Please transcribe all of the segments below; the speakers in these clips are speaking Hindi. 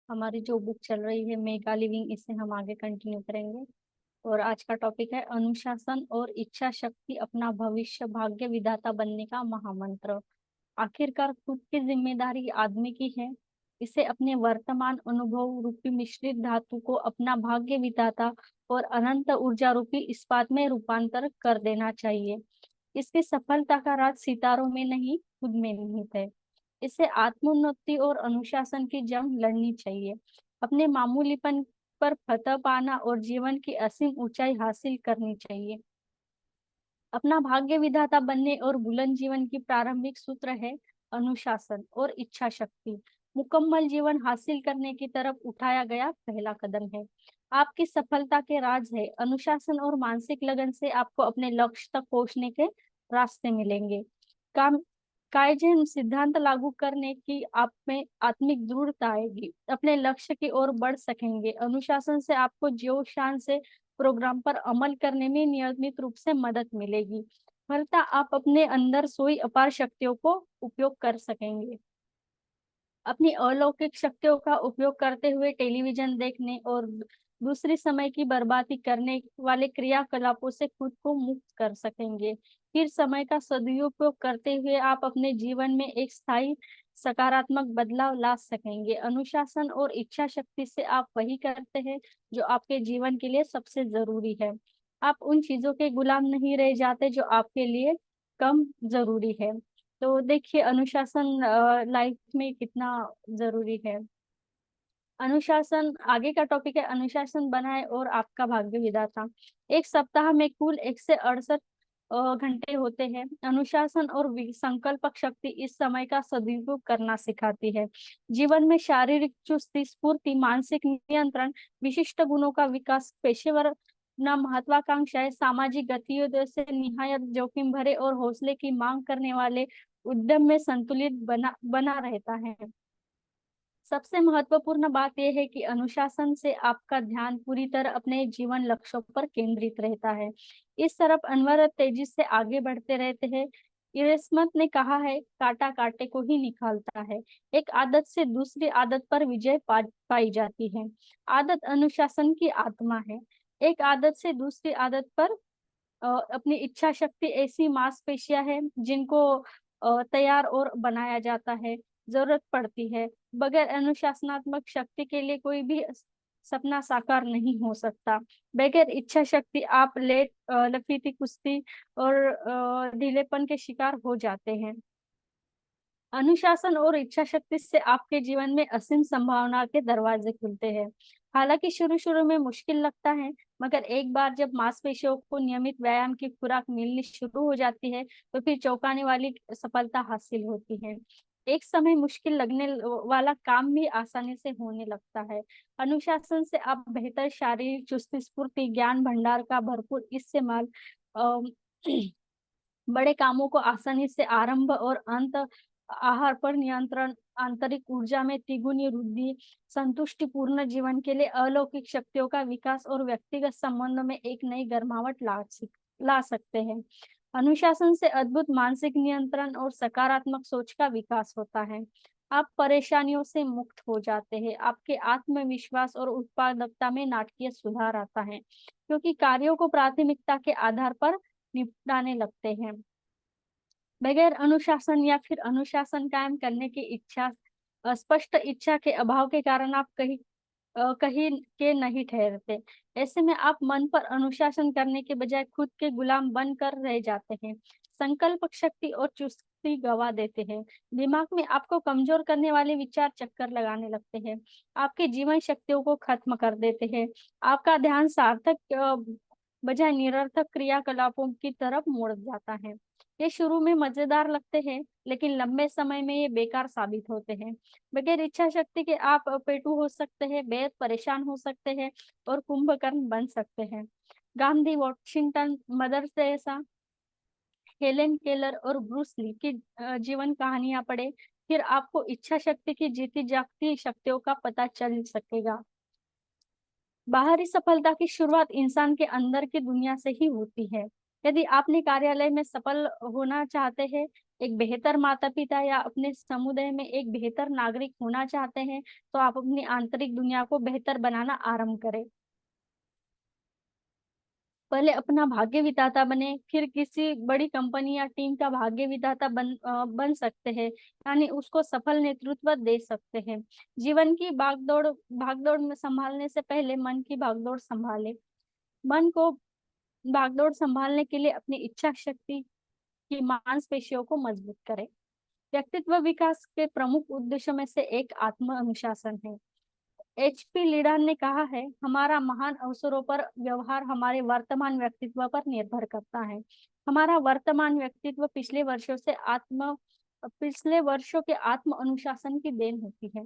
हमारी जो बुक चल रही है मेगा लिविंग, इसे हम आगे कंटिन्यू करेंगे। और आज का टॉपिक है अनुशासन और इच्छा शक्ति, अपना भविष्य भाग्य विधाता बनने का महामंत्र। आखिरकार खुद की जिम्मेदारी आदमी की है। इसे अपने वर्तमान अनुभव रूपी मिश्रित धातु को अपना भाग्य विधाता और अनंत ऊर्जा रूपी इस्पात में रूपांतर कर देना चाहिए। इसकी सफलता का राज सितारों में नहीं, खुद में निहित है। इसे आत्मोन्नति और अनुशासन की जंग लड़नी चाहिए। अपने मामूलीपन पर फतह पाना और जीवन की असीम ऊंचाई हासिल करनी चाहिए। अपना भाग्य विधाता बनने और बुलंद जीवन की प्रारंभिक सूत्र है अनुशासन और इच्छा शक्ति। मुकम्मल जीवन हासिल करने की तरफ उठाया गया पहला कदम है। आपकी सफलता के राज है अनुशासन और मानसिक लगन से आपको अपने लक्ष्य तक पहुंचने के रास्ते मिलेंगे। काम काइजेन सिद्धांत लागू करने की आप में आत्मिक दृढ़ता आएगी। अपने लक्ष्य की ओर बढ़ सकेंगे। अनुशासन से आपको जो शान से प्रोग्राम पर अमल करने में नियमित रूप से मदद मिलेगी। फलता आप अपने अंदर सोई अपार शक्तियों को उपयोग कर सकेंगे। अपनी अलौकिक शक्तियों का उपयोग करते हुए टेलीविजन देखने और दूसरी समय की बर्बादी करने वाले क्रियाकलापों से खुद को मुक्त कर सकेंगे। फिर समय का सदुपयोग करते हुए आप अपने जीवन में एक स्थायी सकारात्मक बदलाव ला सकेंगे। अनुशासन और इच्छा शक्ति से आप वही करते हैं जो आपके जीवन के लिए सबसे जरूरी है। आप उन चीजों के गुलाम नहीं रह जाते जो आपके लिए कम जरूरी है। तो देखिए अनुशासन लाइफ में कितना जरूरी है। अनुशासन, आगे का टॉपिक है अनुशासन बनाए और आपका भाग्य विधाता। एक सप्ताह में कुल 168 घंटे होते हैं। अनुशासन और संकल्प शक्ति इस समय का सदुपयोग करना सिखाती है। जीवन में शारीरिक चुस्ती, स्फूर्ति, मानसिक नियंत्रण, विशिष्ट गुणों का विकास, पेशेवर न महत्वाकांक्षाएं, सामाजिक गतिविधियों से निहायत जोखिम भरे और हौसले की मांग करने वाले उद्यम में संतुलित बना बना रहता है। सबसे महत्वपूर्ण बात यह है कि अनुशासन से आपका ध्यान पूरी तरह अपने जीवन लक्ष्यों पर केंद्रित रहता है। इस तरफ अनवरत तेजी से आगे बढ़ते रहते हैं। इरेस्मत ने कहा है, कांटा कांटे को ही निकालता है। एक आदत से दूसरी आदत पर विजय पाई जाती है। आदत अनुशासन की आत्मा है। एक आदत से दूसरी आदत पर अपनी इच्छा शक्ति ऐसी मांसपेशियां हैं जिनको तैयार और बनाया जाता है, जरूरत पड़ती है। बगैर अनुशासनात्मक शक्ति के लिए कोई भी सपना साकार नहीं हो सकता। बगैर इच्छा शक्ति आप लफीती कुश्ती और ढीलेपन के शिकार हो जाते हैं। अनुशासन और इच्छा शक्ति से आपके जीवन में असीम संभावना के दरवाजे खुलते हैं। हालांकि शुरू शुरू में मुश्किल लगता है, मगर एक बार जब मांसपेशियों को नियमित व्यायाम की खुराक मिलनी शुरू हो जाती है तो फिर चौंकाने वाली सफलता हासिल होती है। एक समय मुश्किल लगने वाला काम भी आसानी से होने लगता है। अनुशासन से आप बेहतर शारीरिक चुस्ती, स्फूर्ति, ज्ञान भंडार का भरपूर इस्तेमाल, अ, बड़े कामों को आसानी से आरंभ और अंत, आहार पर नियंत्रण, आंतरिक ऊर्जा में तिगुनी वृद्धि, संतुष्टिपूर्ण जीवन के लिए अलौकिक शक्तियों का विकास और व्यक्तिगत संबंधों में एक नई गर्माहट ला सकते हैं। अनुशासन से अद्भुत मानसिक नियंत्रण और सकारात्मक सोच का विकास होता है। आप परेशानियों से मुक्त हो जाते हैं। आपके आत्मविश्वास और उत्पादकता में नाटकीय सुधार आता है, क्योंकि कार्यों को प्राथमिकता के आधार पर निपटाने लगते हैं। बगैर अनुशासन या फिर अनुशासन कायम करने की इच्छा, स्पष्ट इच्छा के अभाव के कारण आप कहीं के नहीं ठहरते। ऐसे में आप मन पर अनुशासन करने के बजाय खुद के गुलाम बनकर रह जाते हैं। संकल्प शक्ति और चुस्ती गवा देते हैं। दिमाग में आपको कमजोर करने वाले विचार चक्कर लगाने लगते हैं। आपके जीवन शक्तियों को खत्म कर देते हैं। आपका ध्यान सार्थक बजाय निरर्थक क्रियाकलापों की तरफ मुड़ जाता है। ये शुरू में मजेदार लगते हैं, लेकिन लंबे समय में ये बेकार साबित होते हैं। बगैर इच्छा शक्ति के आप पेटू हो सकते हैं, बेहद परेशान हो सकते हैं और कुंभकर्ण बन सकते हैं। Gandhi, Washington, mother Teresa, Helen Keller और ब्रूस ली की जीवन कहानियां पढ़े, फिर आपको इच्छा शक्ति की जीती जागती शक्तियों का पता चल सकेगा। बाहरी सफलता की शुरुआत इंसान के अंदर की दुनिया से ही होती है। यदि आपने कार्यालय में सफल होना चाहते हैं एक बेहतर माता पिता या अपने समुदाय में एक बेहतर नागरिक होना चाहते हैं, तो आप अपनी आंतरिक दुनिया को बेहतर बनाना आरंभ करें। पहले अपना भाग्य विधाता बने, फिर किसी बड़ी कंपनी या टीम का भाग्य विधाता बन सकते हैं, यानी उसको सफल नेतृत्व दे सकते हैं। जीवन की भागदौड़ में संभालने से पहले मन की भागदौड़ संभाले। मन को भागदौड़ संभालने के लिए अपनी इच्छा शक्ति की मांसपेशियों को मजबूत करें। व्यक्तित्व विकास के प्रमुख उद्देश्यों में से एक आत्म अनुशासन है। HP लीडर ने कहा है, हमारा महान अवसरों पर व्यवहार हमारे वर्तमान व्यक्तित्व पर निर्भर करता है। हमारा वर्तमान व्यक्तित्व पिछले वर्षों के आत्म अनुशासन की देन होती है।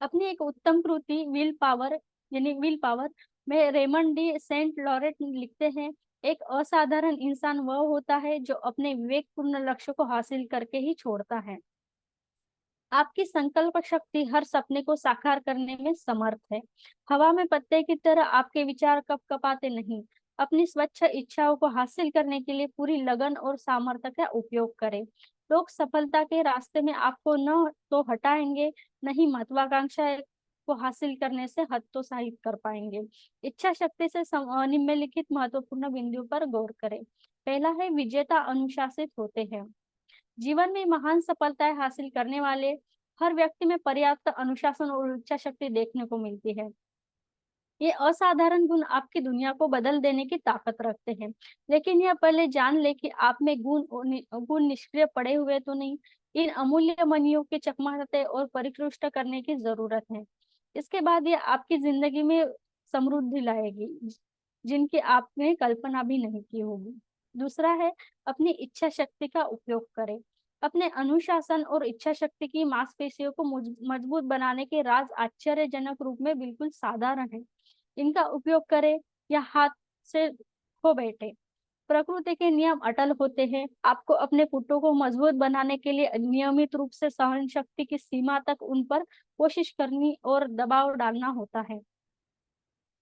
अपनी एक उत्तम कृति विल पावर में रेमंड डी सेंट लॉरेट लिखते हैं, एक असाधारण इंसान वह होता है जो अपने विवेकपूर्ण लक्ष्य को हासिल करके ही छोड़ता है। आपकी संकल्प शक्ति हर सपने को साकार करने में समर्थ है। हवा में पत्ते की तरह आपके विचार कपकपाते नहीं। अपनी स्वच्छ इच्छाओं को हासिल करने के लिए पूरी लगन और सामर्थ्य का उपयोग करें। लोग सफलता के रास्ते में आपको न तो हटाएंगे, न ही महत्वाकांक्षा को हासिल करने से हतोत्साहित कर पाएंगे। इच्छा शक्ति से निम्नलिखित महत्वपूर्ण बिंदु पर गौर करें। पहला है, विजेता अनुशासित होते हैं। जीवन में महान सफलताएं हासिल करने वाले हर व्यक्ति में पर्याप्त अनुशासन और इच्छा शक्ति देखने को मिलती है। ये असाधारण गुण आपकी दुनिया को बदल देने की ताकत रखते हैं। लेकिन यह पहले जान ले कि आप में गुण निष्क्रिय पड़े हुए तो नहीं। इन अमूल्य मनियों के चकमाते और परिष्कृत करने की जरूरत है। इसके बाद ये आपकी जिंदगी में समृद्धि लाएगी, जिनकी आपने कल्पना भी नहीं की होगी। दूसरा है, अपनी इच्छा शक्ति का उपयोग करें। अपने अनुशासन और इच्छा शक्ति की मांसपेशियों को मजबूत बनाने के राज आश्चर्यजनक रूप में बिल्कुल साधारण है। इनका उपयोग करें या हाथ से खो बैठे। प्रकृति के नियम अटल होते हैं। आपको अपने पुटों को मजबूत बनाने के लिए नियमित रूप से सहन शक्ति की सीमा तक उन पर कोशिश करनी और दबाव डालना होता है।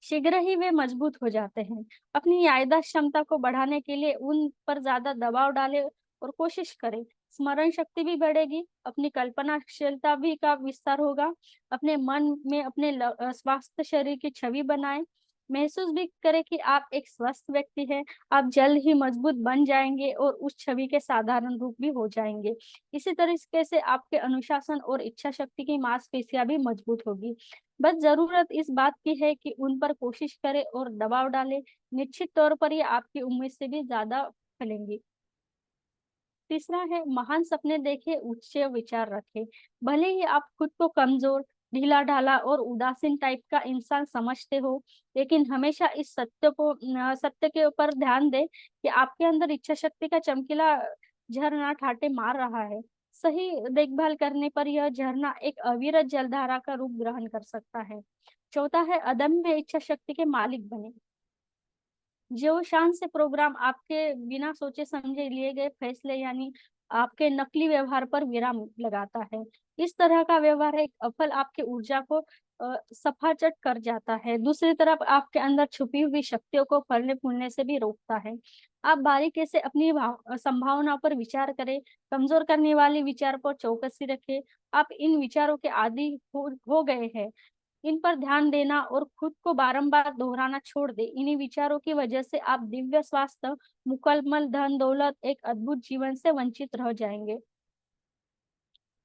शीघ्र ही वे मजबूत हो जाते हैं। अपनी याददाश्त क्षमता को बढ़ाने के लिए उन पर ज्यादा दबाव डालें और कोशिश करें। स्मरण शक्ति भी बढ़ेगी, अपनी कल्पनाशीलता भी का विस्तार होगा। अपने मन में अपने स्वास्थ्य शरीर की छवि बनाएं। महसूस भी करें कि आप एक स्वस्थ व्यक्ति हैं। आप जल्द ही मजबूत बन जाएंगे और उस छवि के साधारण रूप भी हो जाएंगे। इसी तरीके से आपके अनुशासन और इच्छा शक्ति की मांसपेशियां भी मजबूत होगी। बस जरूरत इस बात की है कि उन पर कोशिश करें और दबाव डालें। निश्चित तौर पर ये आपकी उम्मीद से भी ज्यादा फलेंगी। तीसरा है, महान सपने देखें, उच्च विचार रखें। भले ही आप खुद को कमजोर, ढीला ढाला और उदासीन टाइप का इंसान समझते हो, लेकिन हमेशा इस सत्य के ऊपर ध्यान दें कि आपके अंदर इच्छा शक्ति का चमकीला झरना ठाटे मार रहा है। सही देखभाल करने पर यह झरना एक अविरत जलधारा का रूप ग्रहण कर सकता है। चौथा है, अदम्य इच्छा शक्ति के मालिक बने। जो शान से प्रोग्राम आपके बिना सोचे समझे लिए गए फैसले यानी आपके नकली व्यवहार पर विराम लगाता है। इस तरह का व्यवहार एक अफल आपकी ऊर्जा को सफाचट कर जाता है। दूसरी तरफ आपके अंदर छुपी हुई शक्तियों को फलने फूलने से भी रोकता है। आप बारीकी से अपनी संभावनाओं पर विचार करें। कमजोर करने वाले विचार पर चौकसी रखें। आप इन विचारों के आदी हो गए हैं। इन पर ध्यान देना और खुद को बारंबार दोहराना छोड़ दे। इन्हीं विचारों की वजह से आप दिव्य स्वास्थ्य, मुकम्मल धन दौलत, एक अद्भुत जीवन से वंचित रह जाएंगे।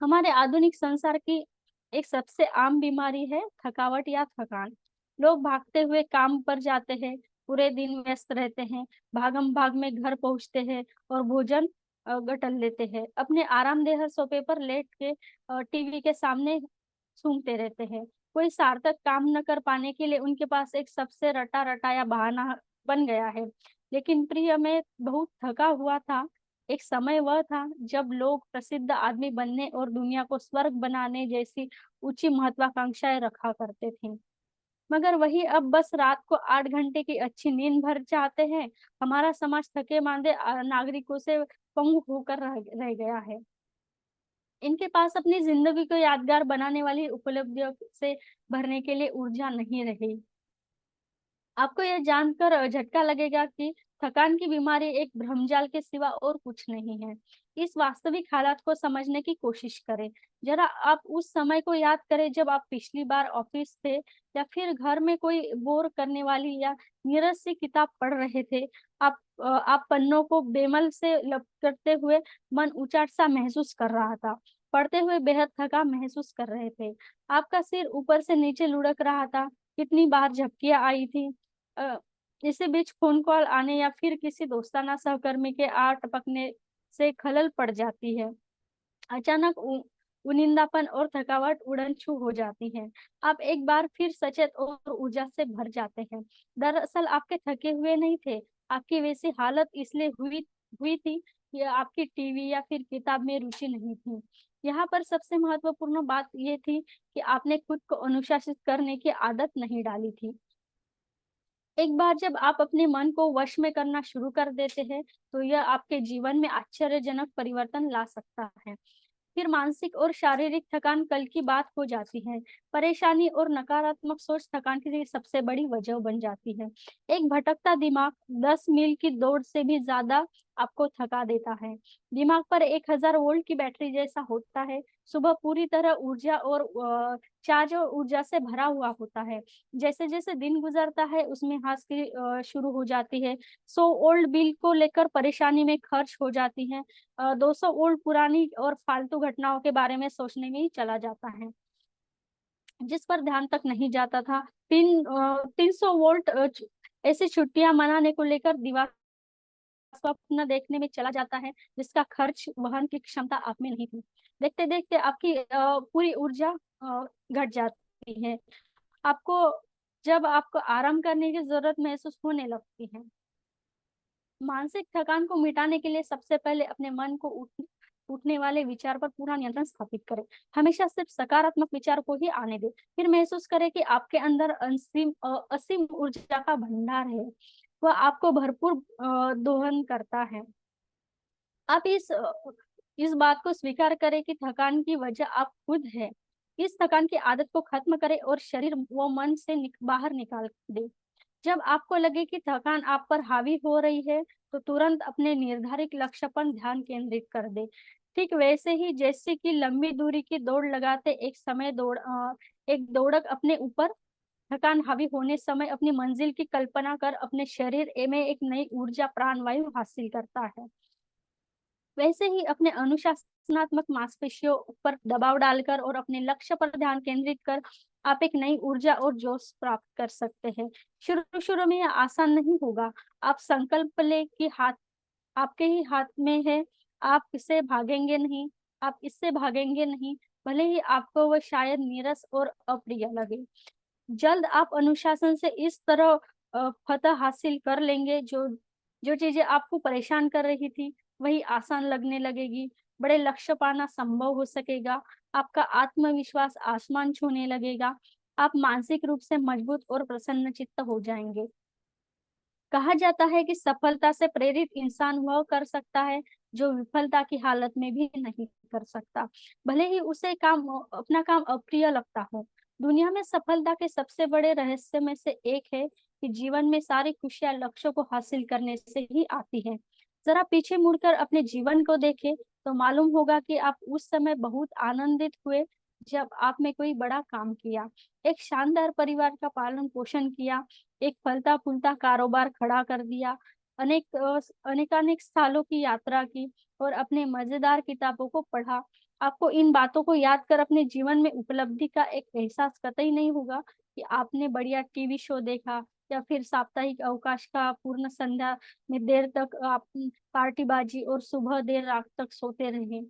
हमारे आधुनिक संसार की एक सबसे आम बीमारी है थकावट या थकान। लोग भागते हुए काम पर जाते हैं, पूरे दिन व्यस्त रहते हैं, भागम भाग में घर पहुंचते हैं और भोजन गटल लेते हैं। अपने आरामदेह सोफे पर लेट के टीवी के सामने सूंघते रहते हैं। कोई सार्थक काम न कर पाने के लिए उनके पास एक सबसे रटा रटाया बहाना बन गया है। लेकिन प्रिय, मैं बहुत थका हुआ था। एक समय वह था जब लोग प्रसिद्ध आदमी बनने और दुनिया को स्वर्ग बनाने जैसी ऊंची महत्वाकांक्षाएं रखा करते थे। मगर वही अब बस रात को 8 घंटे की अच्छी नींद भर चाहते हैं। हमारा समाज थके मांदे नागरिकों से पंगु होकर रह गया है। इनके पास अपनी जिंदगी को यादगार बनाने वाली उपलब्धियों से भरने के लिए ऊर्जा नहीं रही। आपको यह जानकर झटका लगेगा कि थकान की बीमारी एक भ्रमजाल के सिवा और कुछ नहीं है। इस वास्तविक हालात को समझने की कोशिश करें। जरा आप उस समय को याद करें जब आप पिछली बार ऑफिस थे या फिर घर में कोई बोर करने वाली या नीरस सी किताब पढ़ रहे थे। आप पन्नों को बेमन से लपटते हुए मन उचाट सा महसूस कर रहा था। पढ़ते हुए बेहद थका महसूस कर रहे थे। आपका सिर ऊपर से नीचे लुढ़क रहा था। कितनी बार झपकियां आई थी। अ, इसी बीच फोन कॉल आने या फिर किसी दोस्ताना सहकर्मी के आ टपकने से खलल पड़ जाती है। अचानक उनिंदापन और थकावट उड़न-छू हो जाती है। आप एक बार फिर सचेत और ऊर्जा से भर जाते हैं। दरअसल आपके थके हुए नहीं थे। आपकी वैसी हालत इसलिए हुई हुई थी कि आपकी टीवी या फिर किताब में रुचि नहीं थी। यहाँ पर सबसे महत्वपूर्ण बात ये थी कि आपने खुद को अनुशासित करने की आदत नहीं डाली थी। एक बार जब आप अपने मन को वश में करना शुरू कर देते हैं, तो यह आपके जीवन में आश्चर्यजनक परिवर्तन ला सकता है। फिर मानसिक और शारीरिक थकान कल की बात हो जाती है। परेशानी और नकारात्मक सोच थकान की सबसे बड़ी वजह बन जाती है। एक भटकता दिमाग 10 मील की दौड़ से भी ज्यादा आपको थका देता है। दिमाग पर 1000 वोल्ट की बैटरी जैसा होता है। सुबह पूरी तरह ऊर्जा और चार्ज और ऊर्जा से भरा हुआ होता है। जैसे जैसे दिन गुजरता है उसमें हास्य शुरू हो जाती है। 100 ओल्ड बिल को लेकर परेशानी में खर्च हो जाती है। 200 ओल्ड पुरानी और फालतू घटनाओं के बारे में सोचने में ही चला जाता है, जिस पर ध्यान तक नहीं जाता था। 300 वोल्ट ऐसी छुट्टियां मनाने को लेकर दीवार स्वप्न देखने में चला जाता है, जिसका खर्च वहन की क्षमता आप में नहीं थी। देखते देखते आपकी पूरी ऊर्जा घट जाती है। आपको जब आपको आराम करने की जरूरत महसूस होने लगती है। मानसिक थकान को मिटाने के लिए सबसे पहले अपने मन को उठने वाले विचार पर पूरा नियंत्रण स्थापित करें। हमेशा सिर्फ सकारात्मक विचार को ही आने दें। फिर महसूस करें कि आपके अंदर असीम ऊर्जा का भंडार है। वह आपको भरपूर दोहन करता है। आप इस बात को स्वीकार करें कि थकान की वजह आप खुद है। इस थकान की आदत को खत्म करें और शरीर व मन से बाहर निकाल दें। जब आपको लगे कि थकान आप पर हावी हो रही है, तो तुरंत अपने निर्धारित लक्ष्य पर ध्यान केंद्रित कर दे। ठीक वैसे ही जैसे कि लंबी दूरी की दौड़ लगाते एक दौड़क अपने ऊपर थकान हावी होने समय अपनी मंजिल की कल्पना कर अपने शरीर में एक नई ऊर्जा प्राणवायु हासिल करता है। वैसे ही अपने अनुशासनात्मक मांसपेशियों पर दबाव डालकर और अपने लक्ष्य पर ध्यान केंद्रित कर आप एक नई ऊर्जा और जोश प्राप्त कर सकते हैं। शुरू शुरू में यह आसान नहीं होगा। आप संकल्प ले कि हाथ आपके ही हाथ में है। आप इससे भागेंगे नहीं, भले ही आपको वह शायद नीरस और अप्रिय लगे। जल्द आप अनुशासन से इस तरह फतह हासिल कर लेंगे, जो जो चीजें आपको परेशान कर रही थी वही आसान लगने लगेगी। बड़े लक्ष्य पाना संभव हो सकेगा। आपका आत्मविश्वास आसमान छूने लगेगा। आप मानसिक रूप से मजबूत और प्रसन्न चित्त हो जाएंगे। कहा जाता है कि सफलता से प्रेरित इंसान वह कर सकता है जो विफलता की हालत में भी नहीं कर सकता, भले ही उसे अपना काम अप्रिय लगता हो। दुनिया में सफलता के सबसे बड़े रहस्य में से एक है कि जीवन में सारी खुशियां लक्ष्यों को हासिल करने से ही आती है। जरा पीछे मुड़कर अपने जीवन को देखें तो मालूम होगा कि आप उस समय बहुत आनंदित हुए जब आपने कोई बड़ा काम किया, एक शानदार परिवार का पालन पोषण किया, एक फलता फूलता कारोबार खड़ा कर दिया, अनेकानेक स्थलों की यात्रा की और अपने मजेदार किताबों को पढ़ा। आपको इन बातों को याद कर अपने जीवन में उपलब्धि का एक एहसास कतई नहीं होगा कि आपने बढ़िया टीवी शो देखा या फिर साप्ताहिक अवकाश का पूर्ण संध्या में देर तक आप पार्टीबाजी और सुबह देर रात तक सोते रहे।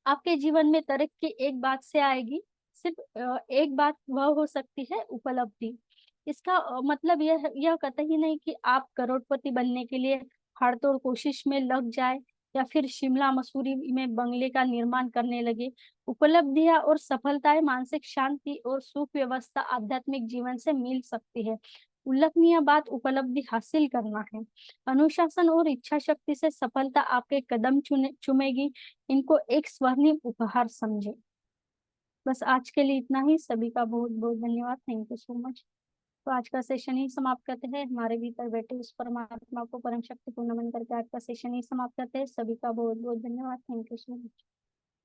आपके जीवन में तरक्की एक बात से आएगी, सिर्फ एक बात वह हो सकती है उपलब्धि। इसका मतलब यह कतई नहीं कि आप करोड़पति बनने के लिए हड़तोड़ कोशिश में लग जाए या फिर शिमला मसूरी में बंगले का निर्माण करने लगे। उपलब्धियां और सफलताएं मानसिक शांति और सुख व्यवस्था आध्यात्मिक जीवन से मिल सकती है। उल्लेखनीय बात उपलब्धि हासिल करना है। अनुशासन और इच्छा शक्ति से सफलता आपके कदम चुमेगी। इनको एक स्वर्णिम उपहार समझे। बस आज के लिए इतना ही। सभी का बहुत बहुत धन्यवाद। Thank you so much. तो आज का सेशन ही समाप्त करते हैं। हमारे भीतर बैठे उस परमात्मा को परम शक्ति को नमन करके आज का सेशन ही समाप्त करते हैं। सभी का बहुत बहुत धन्यवाद। Thank you so much.